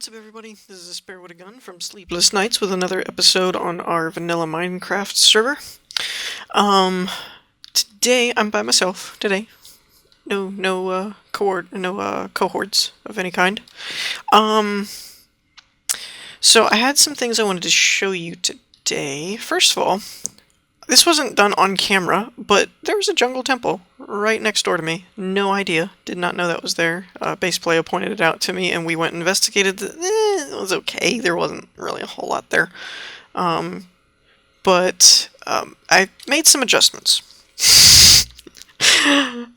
What's up, everybody? This is Spare with a Gun from Sleepless Nights with another episode on our vanilla Minecraft server. Today I'm by myself. Today, no cohorts of any kind. So I had some things I wanted to show you today. First of all, this wasn't done on camera, but there's a jungle temple right next door to me. No idea. Did not know that was there. Bass player pointed it out to me, and we went and investigated. It was okay. There wasn't really a whole lot there. But I made some adjustments.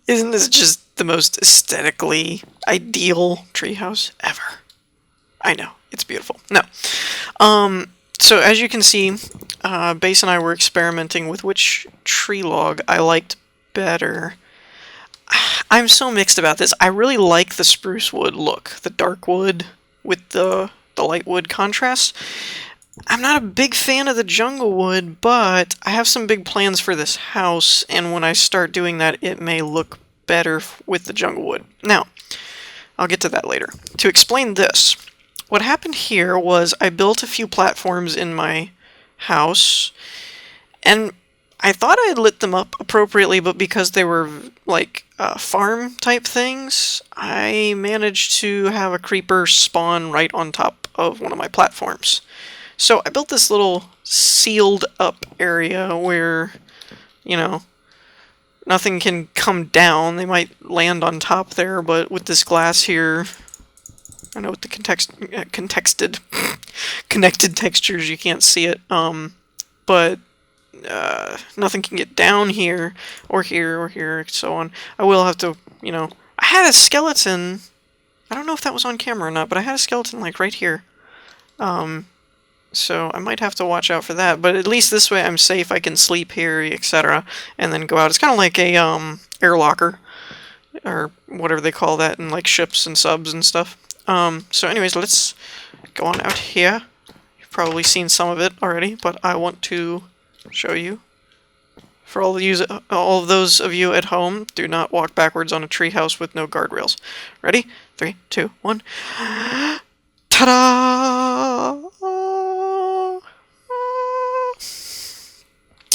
Isn't this just the most aesthetically ideal treehouse ever? I know. It's beautiful. No. So as you can see, Bass and I were experimenting with which tree log I liked better. I'm so mixed about this. I really like the spruce wood look, the dark wood with the light wood contrast. I'm not a big fan of the jungle wood, but I have some big plans for this house, and when I start doing that, it may look better with the jungle wood. Now, I'll get to that later. To explain this, what happened here was I built a few platforms in my house, and I thought I had lit them up appropriately, but because they were like farm type things, I managed to have a creeper spawn right on top of one of my platforms. So I built this little sealed up area where, you know, nothing can come down. They might land on top there, but with this glass here, I know with the connected textures, you can't see it, but nothing can get down here, or here, or here, so on. I will have to, you know, I had a skeleton, I don't know if that was on camera or not, but I had a skeleton, like, right here, so I might have to watch out for that, but at least this way I'm safe, I can sleep here, etc., and then go out. It's kind of like a, air locker, or whatever they call that in, like, ships and subs and stuff. So anyways, let's go on out here. You've probably seen some of it already, but I want to show you. For all of those of you at home, do not walk backwards on a treehouse with no guardrails. Ready? 3, 2, 1. Ta-da!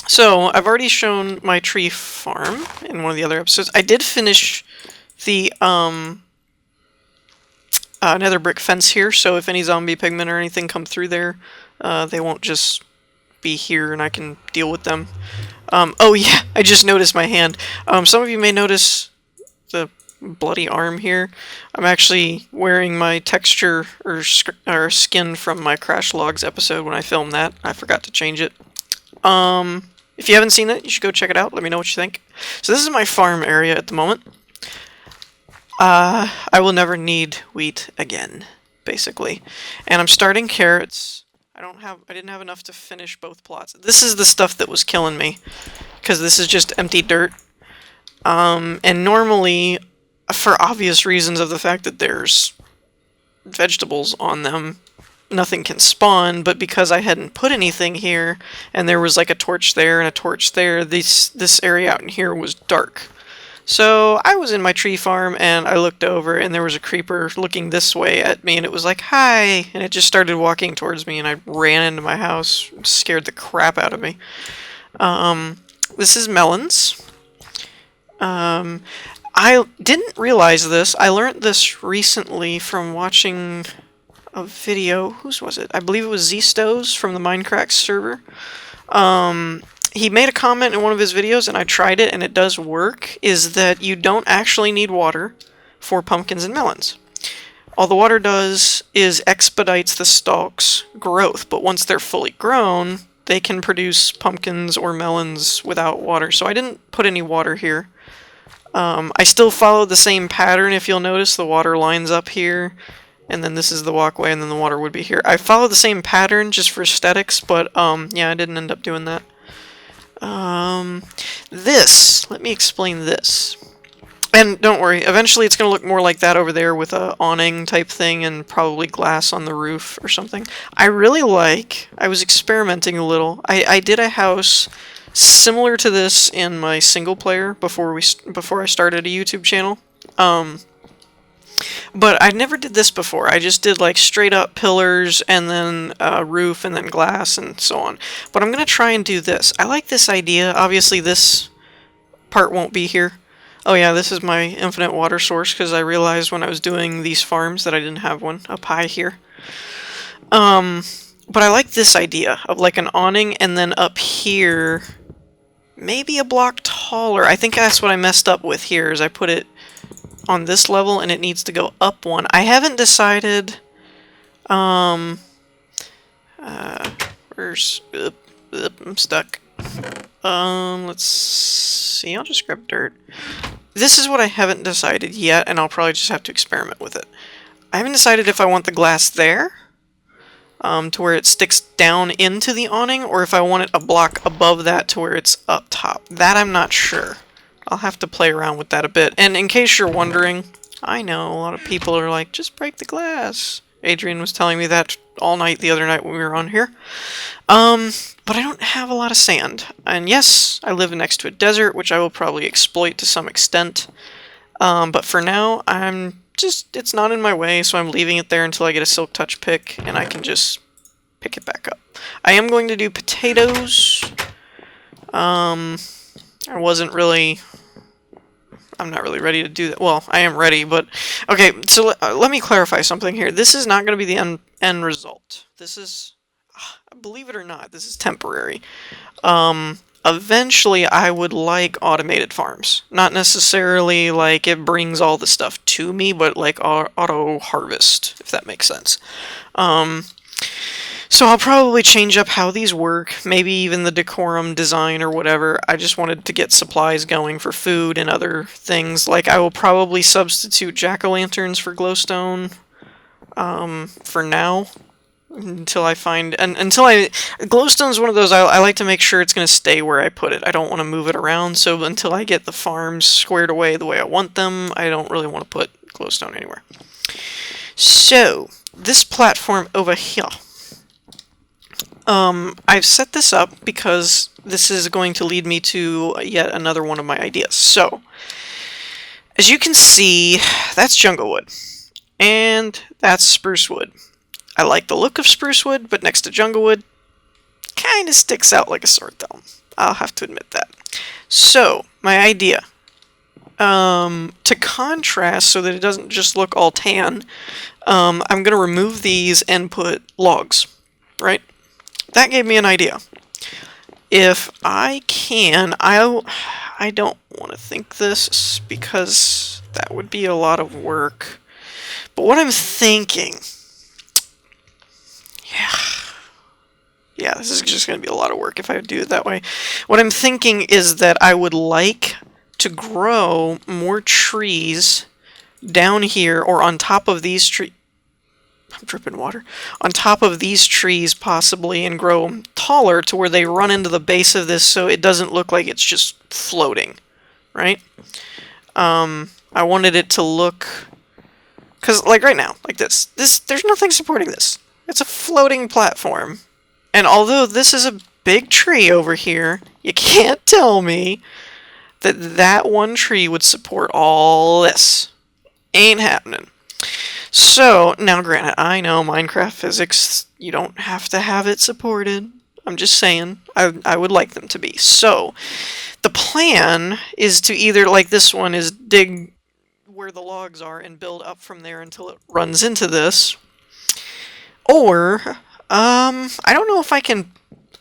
So, I've already shown my tree farm in one of the other episodes. I did finish the, nether brick fence here, so if any zombie pigmen or anything come through there, they won't just be here and I can deal with them. Oh yeah, I just noticed my hand. Some of you may notice the bloody arm here. I'm actually wearing my texture or skin from my Crash Logs episode when I filmed that. I forgot to change it. If you haven't seen it, you should go check it out. Let me know what you think. So this is my farm area at the moment. I will never need wheat again, basically. And I'm starting carrots. I didn't have enough to finish both plots. This is the stuff that was killing me, because this is just empty dirt. And normally, for obvious reasons of the fact that there's vegetables on them, nothing can spawn, but because I hadn't put anything here, and there was like a torch there and a torch there, this area out in here was dark. So I was in my tree farm and I looked over and there was a creeper looking this way at me and it was like, hi, and it just started walking towards me and I ran into my house, scared the crap out of me. This is melons. I didn't realize this. I learned this recently from watching a video. Whose was it? I believe it was Z-Stows from the Minecraft server. He made a comment in one of his videos, and I tried it, and it does work, is that you don't actually need water for pumpkins and melons. All the water does is expedites the stalk's growth, but once they're fully grown, they can produce pumpkins or melons without water. So I didn't put any water here. I still followed the same pattern. If you'll notice, the water lines up here, and then this is the walkway, and then the water would be here. I followed the same pattern just for aesthetics, but yeah, I didn't end up doing that. Let me explain this. And don't worry, eventually it's going to look more like that over there with a awning type thing and probably glass on the roof or something. I was experimenting a little. I did a house similar to this in my single player before I started a YouTube channel. But I never did this before. I just did like straight up pillars and then roof and then glass and so on. But I'm going to try and do this. I like this idea. Obviously this part won't be here. Oh yeah, this is my infinite water source because I realized when I was doing these farms that I didn't have one up high here. But I like this idea of like an awning and then up here, maybe a block taller. I think that's what I messed up with here is I put it on this level and it needs to go up one. I haven't decided, I'm stuck. Let's see, I'll just grab dirt. This is what I haven't decided yet, and I'll probably just have to experiment with it. I haven't decided if I want the glass there, to where it sticks down into the awning, or if I want it a block above that to where it's up top. That I'm not sure. I'll have to play around with that a bit. And in case you're wondering, I know a lot of people are like, just break the glass. Adrian was telling me that all night the other night when we were on here. But I don't have a lot of sand. And yes, I live next to a desert, which I will probably exploit to some extent. But for now, it's not in my way, so I'm leaving it there until I get a silk touch pick, and I can just pick it back up. I am going to do potatoes. I'm not really ready to do that. Well, I am ready, but... Okay, so let me clarify something here. This is not going to be the end result. This is... Believe it or not, this is temporary. Eventually, I would like automated farms. Not necessarily like it brings all the stuff to me, but like auto harvest, if that makes sense. So I'll probably change up how these work, maybe even the decorum design or whatever. I just wanted to get supplies going for food and other things. Like I will probably substitute jack-o'-lanterns for glowstone for now. Glowstone's one of those, I like to make sure it's going to stay where I put it. I don't want to move it around, so until I get the farms squared away the way I want them, I don't really want to put glowstone anywhere. So, this platform over here. I've set this up because this is going to lead me to yet another one of my ideas. So, as you can see, that's jungle wood. And that's spruce wood. I like the look of spruce wood, but next to jungle wood, kind of sticks out like a sore thumb. I'll have to admit that. So, my idea. To contrast so that it doesn't just look all tan, I'm going to remove these and put logs, right? That gave me an idea. If I can, I don't want to think this because that would be a lot of work. But what I'm thinking... Yeah, this is just going to be a lot of work if I do it that way. What I'm thinking is that I would like to grow more trees down here or on top of these trees. I'm dripping water. On top of these trees possibly, and grow them taller to where they run into the base of this so it doesn't look like it's just floating, right? I wanted it to look... Because, like right now, like this, there's nothing supporting this. It's a floating platform. And although this is a big tree over here, you can't tell me that that one tree would support all this. Ain't happening. So, now granted, I know Minecraft physics, you don't have to have it supported. I'm just saying, I would like them to be. So, the plan is to either, like this one, is dig where the logs are and build up from there until it runs into this. Or, I don't know if I can...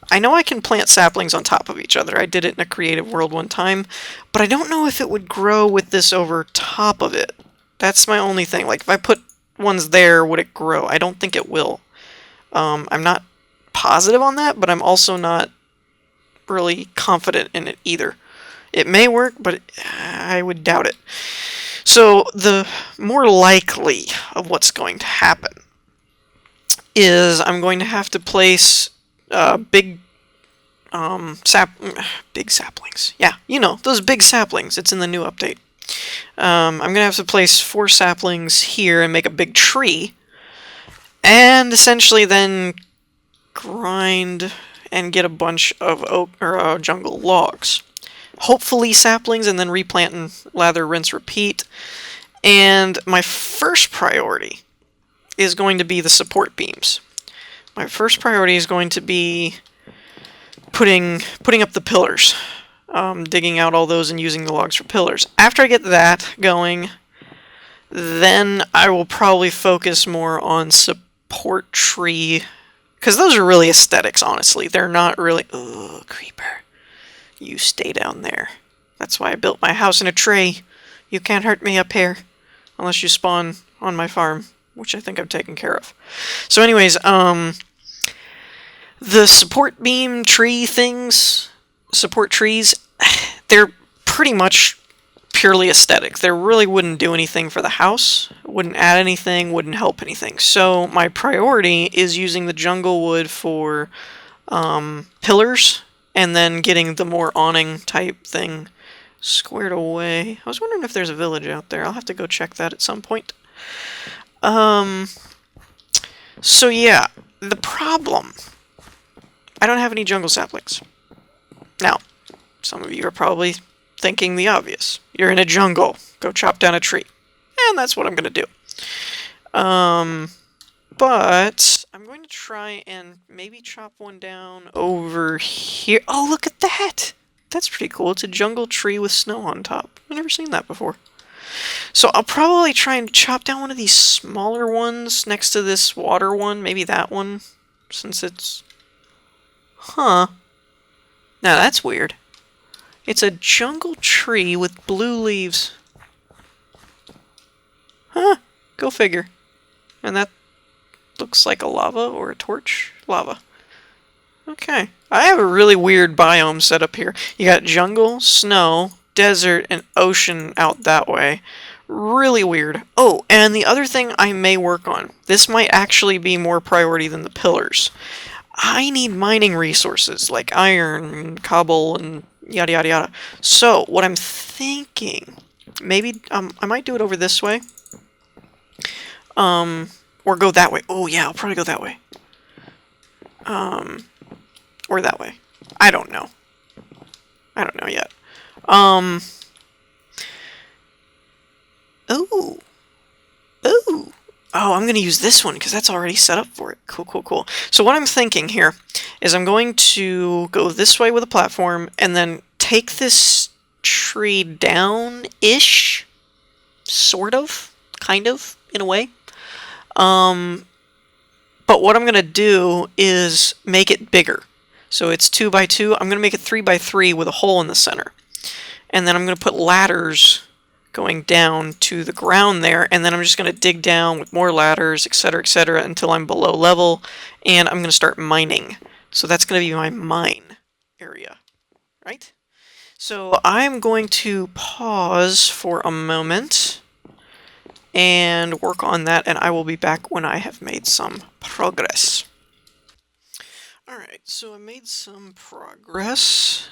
I know I can plant saplings on top of each other. I did it in a creative world one time, but I don't know if it would grow with this over top of it. That's my only thing. Like, if I put ones there, would it grow? I don't think it will. I'm not positive on that, but I'm also not really confident in it either. It may work, but I would doubt it. So, the more likely of what's going to happen is I'm going to have to place big saplings. Yeah, you know, those big saplings. It's in the new update. I'm going to have to place 4 saplings here and make a big tree. And essentially then grind and get a bunch of oak or jungle logs. Hopefully saplings, and then replant and lather, rinse, repeat. And my first priority is going to be the support beams. My first priority is going to be putting up the pillars, digging out all those and using the logs for pillars. After I get that going, then I will probably focus more on support tree, because those are really aesthetics, honestly. They're not really... Ugh, creeper. You stay down there. That's why I built my house in a tree. You can't hurt me up here, unless you spawn on my farm, which I think I've taken care of. So anyways, the support beam tree things, support trees, they're pretty much purely aesthetic. They really wouldn't do anything for the house, wouldn't add anything, wouldn't help anything. So my priority is using the jungle wood for pillars, and then getting the more awning type thing squared away. I was wondering if there's a village out there. I'll have to go check that at some point. So yeah, the problem... I don't have any jungle saplings. Now, some of you are probably thinking the obvious. You're in a jungle. Go chop down a tree. And that's what I'm going to do. But I'm going to try and maybe chop one down over here. Oh, look at that! That's pretty cool. It's a jungle tree with snow on top. I've never seen that before. So I'll probably try and chop down one of these smaller ones next to this water one. Maybe that one, since it's... Huh. Now that's weird. It's a jungle tree with blue leaves. Huh. Go figure. And that looks like a lava or a torch. Lava. Okay. I have a really weird biome set up here. You got jungle, snow, desert, and ocean out that way. Really weird. Oh, and the other thing I may work on. This might actually be more priority than the pillars. I need mining resources like iron, cobble, and yada yada yada. So what I'm thinking, maybe I might do it over this way, or go that way. Oh yeah, I'll probably go that way, or that way. I don't know. I don't know yet. Ooh, ooh. Oh, I'm going to use this one because that's already set up for it. Cool, cool, cool. So what I'm thinking here is I'm going to go this way with a platform and then take this tree down-ish, sort of, kind of, in a way. But what I'm going to do is make it bigger. So it's 2 by 2. I'm going to make it 3 by 3 with a hole in the center. And then I'm going to put ladders going down to the ground there, and then I'm just going to dig down with more ladders, etc., until I'm below level, and I'm going to start mining. So that's going to be my mine area, right? So I'm going to pause for a moment and work on that, and I will be back when I have made some progress. Alright, so I made some progress.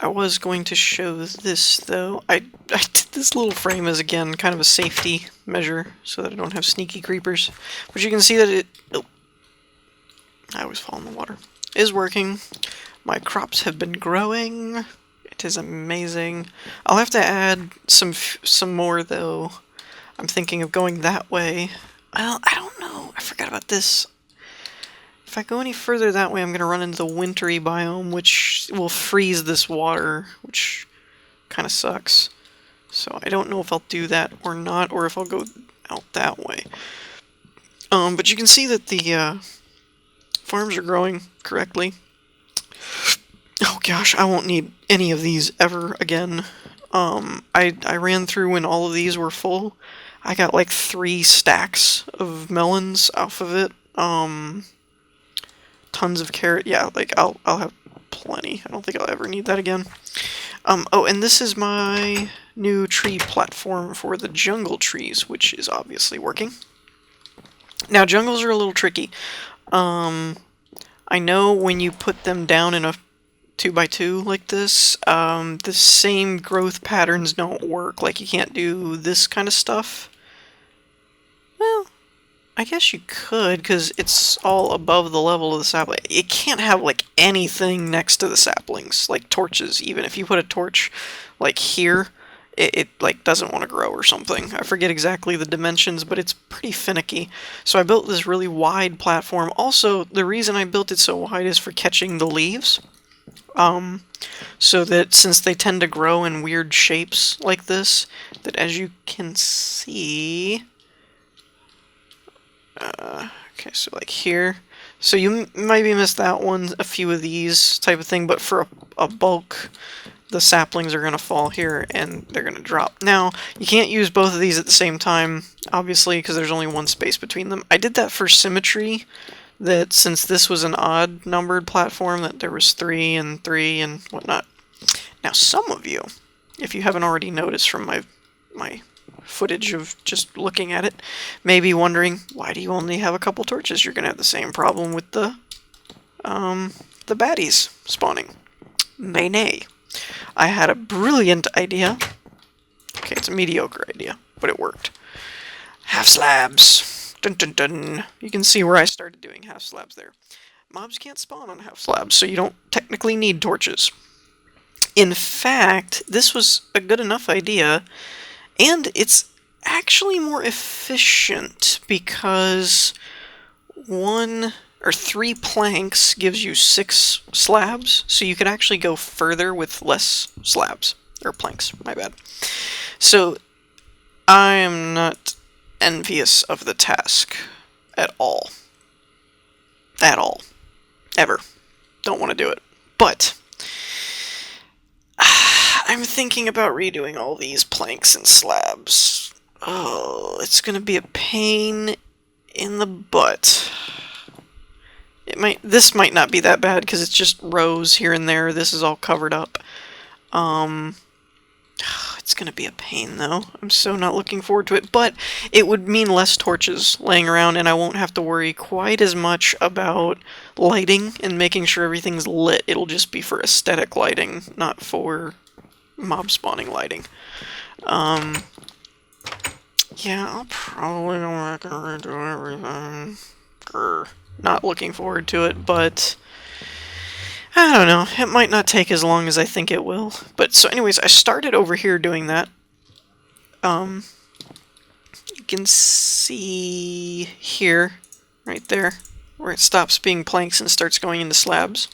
I was going to show this, though. I did this little frame as, again, kind of a safety measure, so that I don't have sneaky creepers. But you can see that it... Oh, I always fall in the water. Is working. My crops have been growing. It is amazing. I'll have to add some more, though. I'm thinking of going that way. Well, I don't know. I forgot about this. If I go any further that way, I'm going to run into the wintry biome, which will freeze this water, which kind of sucks. So I don't know if I'll do that or not, or if I'll go out that way. But you can see that the farms are growing correctly. Oh gosh, I won't need any of these ever again. I ran through when all of these were full. I got like 3 stacks of melons off of it. Tons of carrot. Yeah, like I'll have plenty. I don't think I'll ever need that again. Oh, and this is my new tree platform for the jungle trees, which is obviously working. Now, jungles are a little tricky. I know when you put them down in a 2 by 2 like this, the same growth patterns don't work. Like, you can't do this kind of stuff. Well, I guess you could, because it's all above the level of the sapling. It can't have, like, anything next to the saplings, like torches, even. If you put a torch, like, here, it like doesn't want to grow or something. I forget exactly the dimensions, but it's pretty finicky. So I built this really wide platform. Also, the reason I built it so wide is for catching the leaves. So that since they tend to grow in weird shapes like this, that as you can see, okay, so like here, so you maybe missed that one, a few of these type of thing, but for a bulk, the saplings are going to fall here and they're going to drop. Now, you can't use both of these at the same time, obviously, because there's only one space between them. I did that for symmetry, that since this was an odd numbered platform, that there was 3 and 3 and whatnot. Now, some of you, if you haven't already noticed from my footage of just looking at it, may be wondering, why do you only have a couple torches? You're going to have the same problem with the baddies spawning. Nay. I had a brilliant idea. Okay, it's a mediocre idea, but it worked. Half slabs. Dun dun dun. You can see where I started doing half slabs there. Mobs can't spawn on half slabs, so you don't technically need torches. In fact, this was a good enough idea, and it's actually more efficient because 1 or 3 planks gives you 6 slabs, so you could actually go further with less slabs, or planks, my bad. So, I am not envious of the task at all. At all. Ever. Don't want to do it. But I'm thinking about redoing all these planks and slabs. Oh, it's going to be a pain in the butt. This might not be that bad because it's just rows here and there. This is all covered up. It's gonna be a pain though. I'm so not looking forward to it, but it would mean less torches laying around and I won't have to worry quite as much about lighting and making sure everything's lit. It'll just be for aesthetic lighting, not for mob spawning lighting. Yeah, I'll probably go back and redo everything. Grr. Not looking forward to it, but I don't know. It might not take as long as I think it will. But so anyways, I started over here doing that. You can see here, right there, where it stops being planks and starts going into slabs.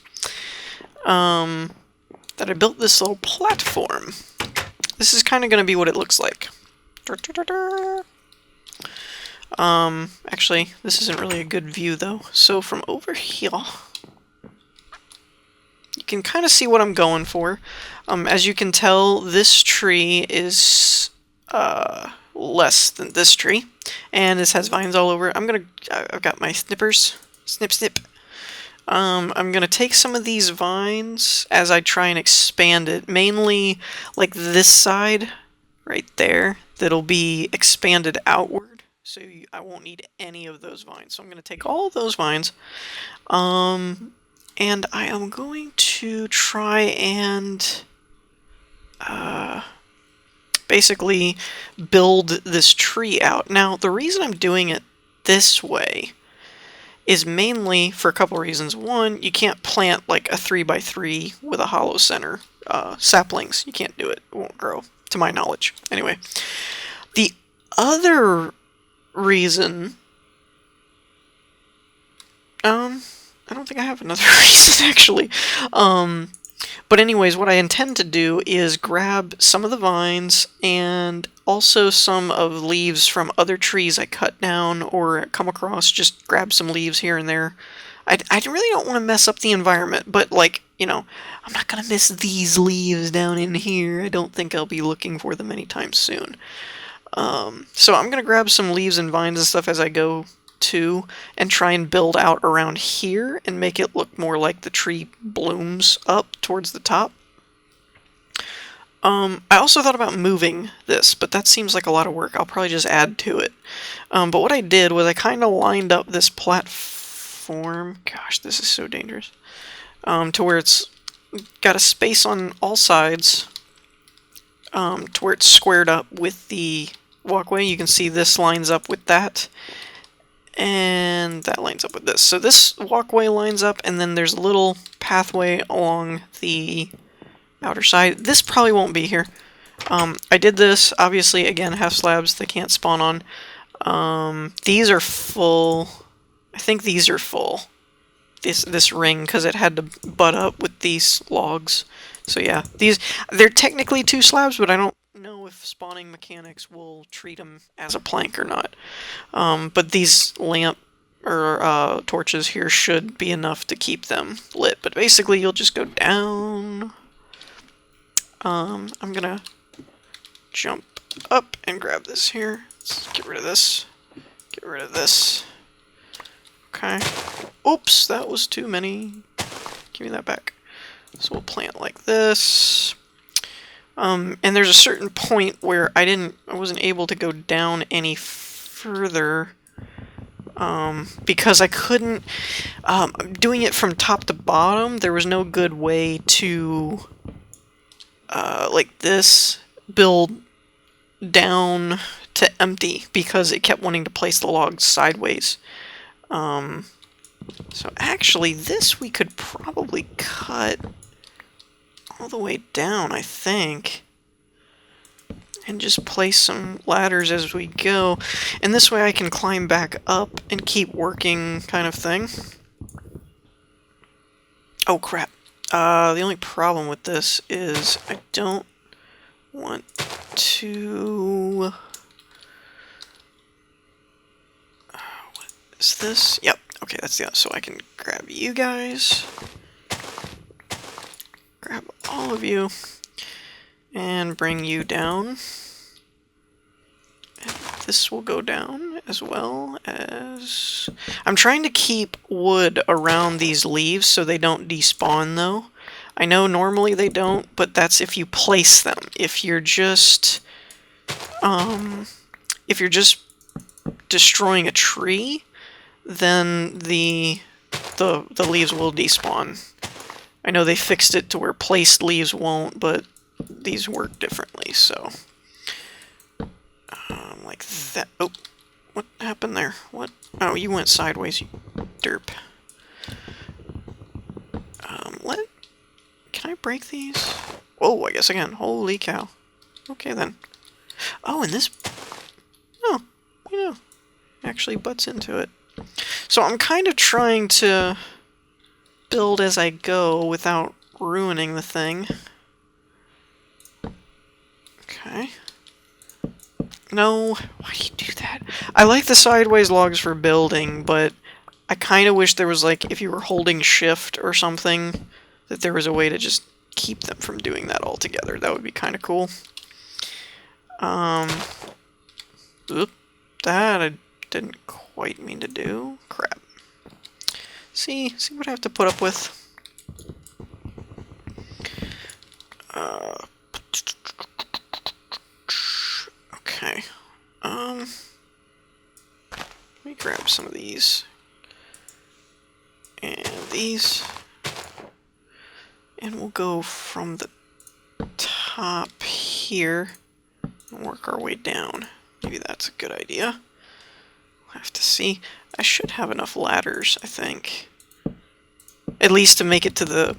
That I built this little platform. This is kind of going to be what it looks like. Actually, this isn't really a good view though. So from over here, you can kind of see what I'm going for. As you can tell, this tree is less than this tree, and this has vines all over. I've got my snippers, snip. I'm gonna take some of these vines as I try and expand it, mainly like this side right there that'll be expanded outward. So I won't need any of those vines. So I'm going to take all of those vines, and I am going to try and basically build this tree out. Now, the reason I'm doing it this way is mainly for a couple reasons. One, you can't plant like a 3x3 with a hollow center. Saplings, you can't do it. It won't grow, to my knowledge. Anyway, the other reason, I don't think I have another reason actually. But anyways, what I intend to do is grab some of the vines and also some of leaves from other trees I cut down or come across. Just grab some leaves here and there. I really don't want to mess up the environment, but like, you know, I'm not going to miss these leaves down in here. I don't think I'll be looking for them anytime soon. So I'm going to grab some leaves and vines and stuff as I go too, and try and build out around here and make it look more like the tree blooms up towards the top. I also thought about moving this, but that seems like a lot of work. I'll probably just add to it. But what I did was I kind of lined up this platform. Gosh, this is so dangerous. To where it's got a space on all sides, to where it's squared up with the walkway. You can see this lines up with that, and that lines up with this. So this walkway lines up, and then there's a little pathway along the outer side. This probably won't be here. I did this, obviously, again, half slabs they can't spawn on. These are full. I think these are full. This ring, because it had to butt up with these logs. So yeah, they're technically 2 slabs, but I don't know if spawning mechanics will treat them as a plank or not. But these lamp or torches here should be enough to keep them lit. But basically, you'll just go down. I'm gonna jump up and grab this here. Let's get rid of this. Get rid of this. Okay. Oops, that was too many. Give me that back. So we'll plant like this. And there's a certain point where I wasn't able to go down any further. Because I couldn't, doing it from top to bottom, there was no good way to, like this, build down to empty, because it kept wanting to place the logs sideways. So actually, this we could probably cut all the way down, I think, and just place some ladders as we go. And this way I can climb back up and keep working, kind of thing. Oh crap. The only problem with this is I don't want to... what is this? Yep. Okay, that's the other. So I can grab you guys. Grab all of you. And bring you down. And this will go down as well as... I'm trying to keep wood around these leaves so they don't despawn, though. I know normally they don't, but that's if you place them. If you're just destroying a tree, then the leaves will despawn. I know they fixed it to where placed leaves won't, but these work differently, so... like that. Oh, what happened there? What? Oh, you went sideways, you derp. What? Can I break these? Oh, I guess I can. Holy cow. Okay, then. Oh, and this... Oh, you know, actually butts into it. So I'm kind of trying to build as I go without ruining the thing. Okay. No, why do you do that? I like the sideways logs for building, but I kind of wish there was, like, if you were holding shift or something, that there was a way to just keep them from doing that altogether. That would be kind of cool. Oop, that I didn't quite mean to do. Crap. See what I have to put up with? Okay. Let me grab some of these. And these. And we'll go from the top here and work our way down. Maybe that's a good idea. We'll have to see. I should have enough ladders, I think. At least to make it to the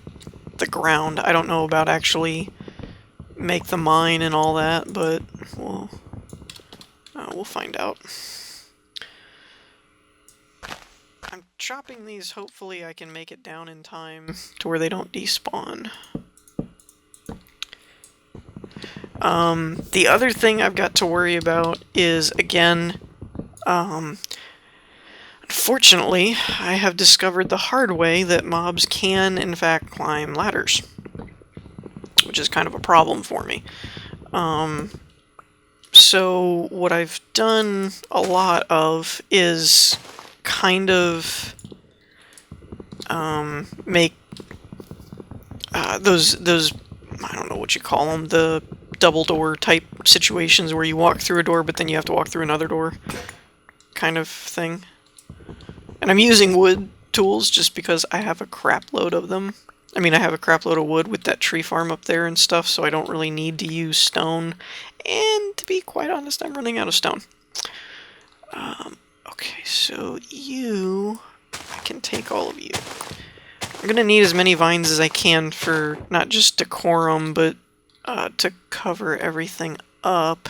ground. I don't know about actually make the mine and all that, but we'll find out. I'm chopping these, hopefully I can make it down in time to where they don't despawn. The other thing I've got to worry about is, again, unfortunately, I have discovered the hard way that mobs can, in fact, climb ladders, which is kind of a problem for me. So what I've done a lot of is kind of make those I don't know what you call them, the double door type situations where you walk through a door but then you have to walk through another door kind of thing. And I'm using wood tools just because I have a crap load of them. I mean, I have a crap load of wood with that tree farm up there and stuff, so I don't really need to use stone. And to be quite honest, I'm running out of stone. Okay, so I can take all of you. I'm gonna need as many vines as I can for not just decorum, but to cover everything up.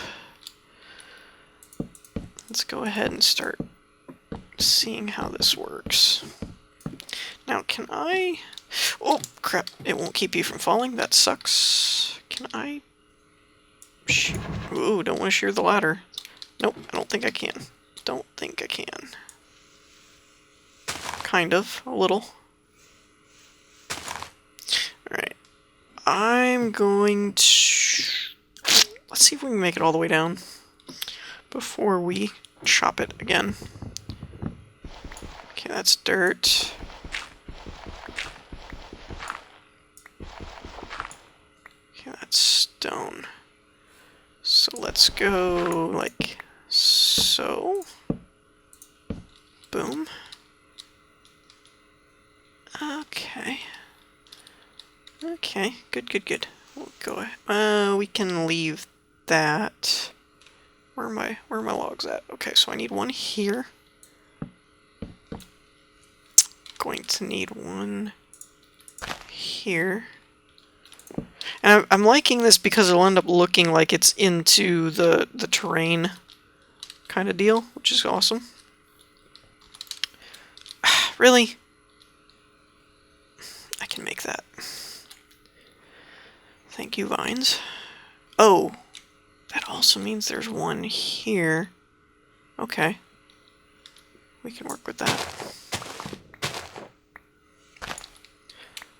Let's go ahead and start seeing how this works. Now, can I... Oh, crap. It won't keep you from falling. That sucks. Can I... Ooh, don't want to shear the ladder. Nope, I don't think I can. Don't think I can. Kind of. A little. Alright. I'm going to... Let's see if we can make it all the way down before we chop it again. Okay, that's dirt. Okay, that's stone. So let's go like so. Boom. Okay. Okay, good, good, good. We'll go ahead. We can leave that. Where are my logs at? Okay, so I need one here. Going to need one here. And I'm liking this because it'll end up looking like it's into the terrain kind of deal, which is awesome. Really? I can make that. Thank you, vines. Oh, that also means there's one here. Okay. We can work with that.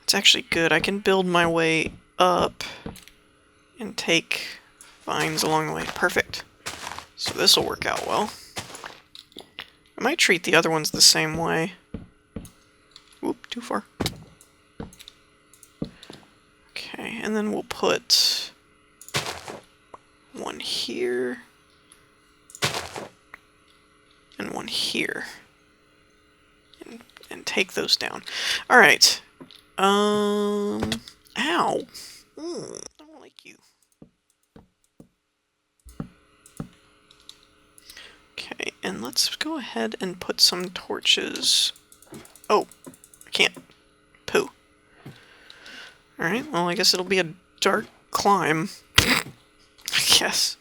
It's actually good. I can build my way up and take vines along the way. Perfect. So this will work out well. I might treat the other ones the same way. Whoop, too far. Okay, and then we'll put one here and one here and take those down. All right. Ow. I don't like you. Okay, and let's go ahead and put some torches. Oh, I can't. Poo. Alright, well, I guess it'll be a dark climb. I guess.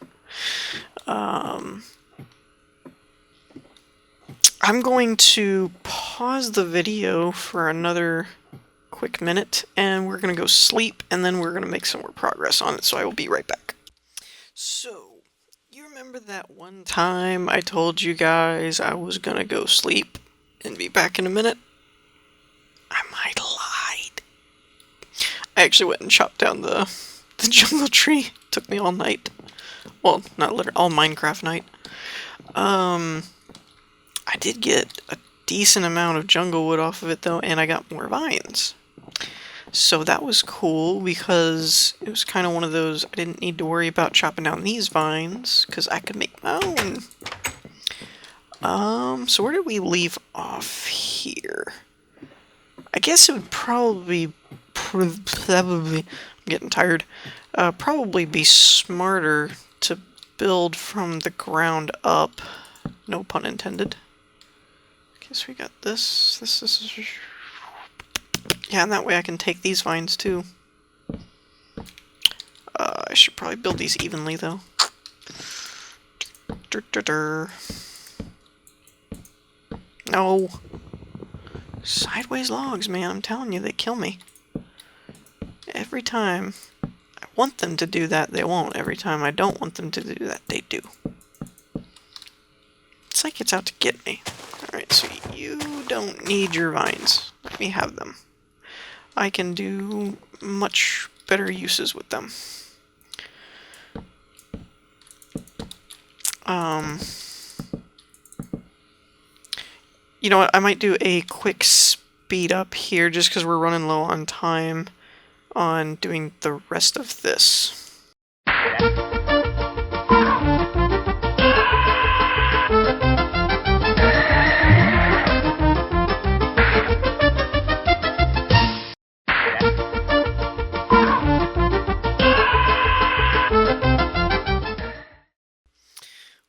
I'm going to pause the video for another quick minute, and we're going to go sleep, and then we're going to make some more progress on it, so I will be right back. So, you remember that one time I told you guys I was going to go sleep and be back in a minute? I might have lied. I actually went and chopped down the jungle tree. Took me all night. Well, not literally, all Minecraft night. I did get a decent amount of jungle wood off of it, though, and I got more vines. So that was cool, because it was kind of one of those, I didn't need to worry about chopping down these vines, because I could make my own. So where did we leave off here? I guess it would probably I'm getting tired, probably be smarter to build from the ground up, no pun intended. Guess we got this, this is... Yeah, and that way I can take these vines too. I should probably build these evenly though. No! Sideways logs, man, I'm telling you, they kill me. Every time I want them to do that, they won't. Every time I don't want them to do that, they do. It's like it's out to get me. Alright, so you don't need your vines. Let me have them. I can do much better uses with them. You know what, I might do a quick speed up here just because we're running low on time on doing the rest of this.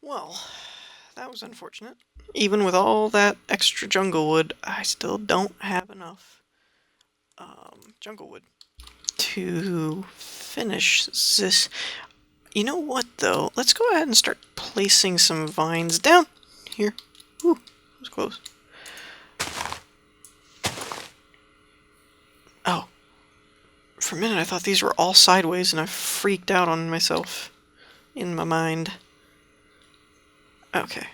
Well, that was unfortunate. Even with all that extra jungle wood, I still don't have enough jungle wood to finish this. You know what, though? Let's go ahead and start placing some vines down here. Ooh, that was close. Oh. For a minute, I thought these were all sideways, and I freaked out on myself in my mind. Okay.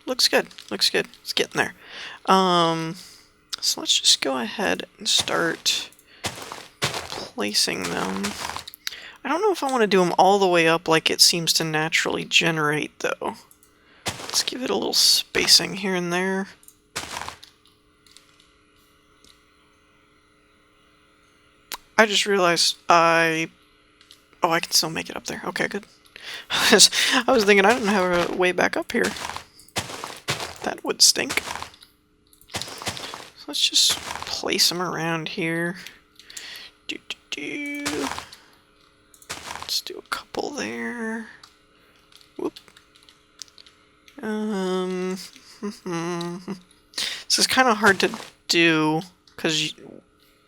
Looks good. Looks good. It's getting there. So let's just go ahead and start placing them. I don't know if I want to do them all the way up like it seems to naturally generate, though. Let's give it a little spacing here and there. I just realized oh, I can still make it up there. Okay, good. I was thinking I didn't have a way back up here. That would stink. So let's just place them around here. Let's do a couple there. Whoop. This is kind of hard to do because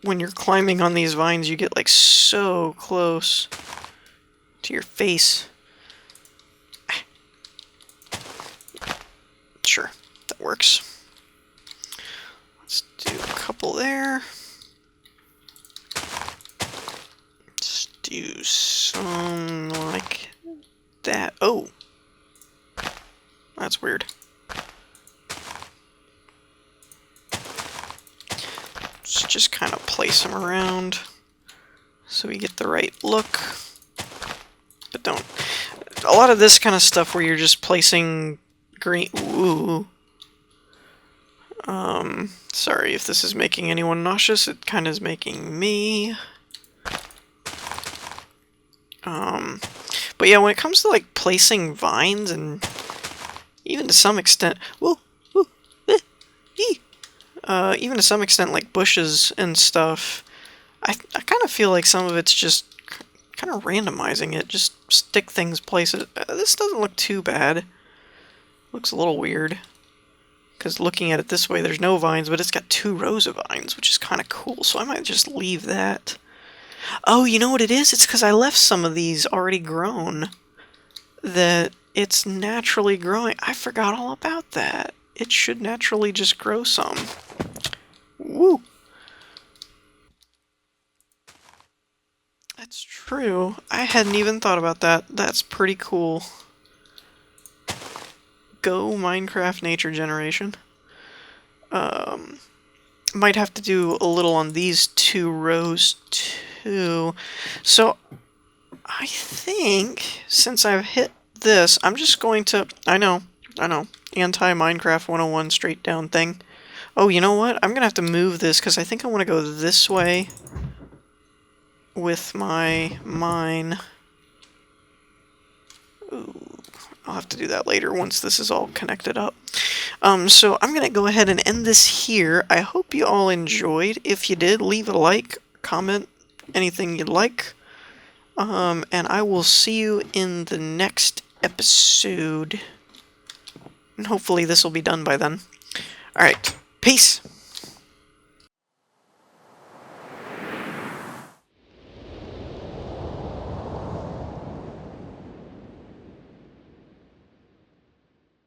when you're climbing on these vines, you get like so close to your face. Sure, that works. Let's do a couple there. Let's do some like that. Oh, that's weird. Let's just kind of place them around so we get the right look. But don't. A lot of this kind of stuff where you're just placing green. Ooh. Sorry if this is making anyone nauseous. It kind of is making me. But yeah, when it comes to like placing vines and even to some extent, even to some extent like bushes and stuff, I kind of feel like some of it's just kind of randomizing it. Just stick things places. This doesn't look too bad. Looks a little weird. Because looking at it this way, there's no vines, but it's got 2 rows of vines, which is kind of cool. So I might just leave that. Oh, you know what it is? It's because I left some of these already grown. That it's naturally growing. I forgot all about that. It should naturally just grow some. Woo! That's true. I hadn't even thought about that. That's pretty cool. Go Minecraft nature generation. Might have to do a little on these 2 rows too. So I think since I've hit this, I'm just going to. I know, anti-Minecraft 101 straight down thing. Oh, you know what? I'm gonna have to move this because I think I want to go this way with my mine. Ooh. I'll have to do that later once this is all connected up. So I'm going to go ahead and end this here. I hope you all enjoyed. If you did, leave a like, comment, anything you'd like. And I will see you in the next episode. And hopefully this will be done by then. Alright, peace!